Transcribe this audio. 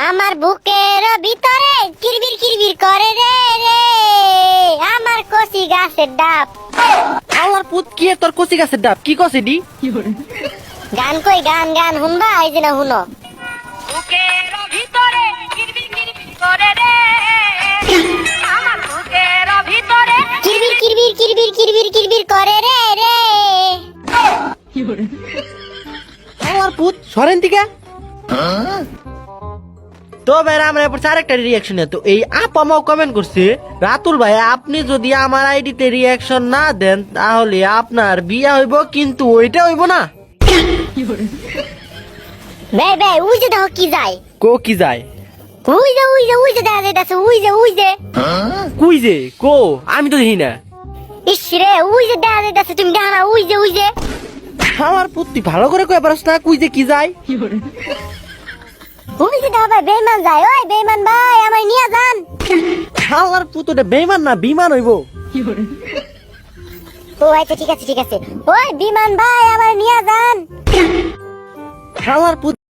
আমার বুকের ভিতরে কিরবির কিরবির করে রে রে আমার কচি গাছের ডাব। আল্লাহর পুত কি এ তোর কচি গাছের ডাব কি কছে দি গান কই গান গান শুনবা এই যে না শুনো। বুকের ভিতরে কিরবির কিরবির করে রে আমার বুকের ভিতরে কিরবির কিরবির কিরবির কিরবির কিরবির করে রে রে। আল্লাহর পুত সরেন দিকে তো ভাই আমরা এরপর আরেকটা রিয়াকশন তো এই আপামাও কমেন্ট করছে রাতুল ভাই আপনি যদি আমার আইডিতে রিয়াকশন না দেন তাহলে আপনার বিয়া হইব কিন্তু ওইটা হইব না। বে বে উই যে দেখো কি যায় কো কি যায় উই যে দেখা যাইতাছে উই যে কুই যে কো আমি তো দেখি না। ইস রে উই যে দেখা যাইতাছে তুমি দেখা না উই যে আমার পুত্তি ভালো করে কয়ে পারস না কুই যে কি যায় উই যে দেখা ভাই বেমান যায় ওই বেমান ভাই আমায় নিয়ে যান। আল্লাহর পুত ওটা বেমান না বিমান হইব। ও আচ্ছা ঠিক আছে ওই বিমান ভাই আমায় নিয়ে যান। আল্লাহর পুত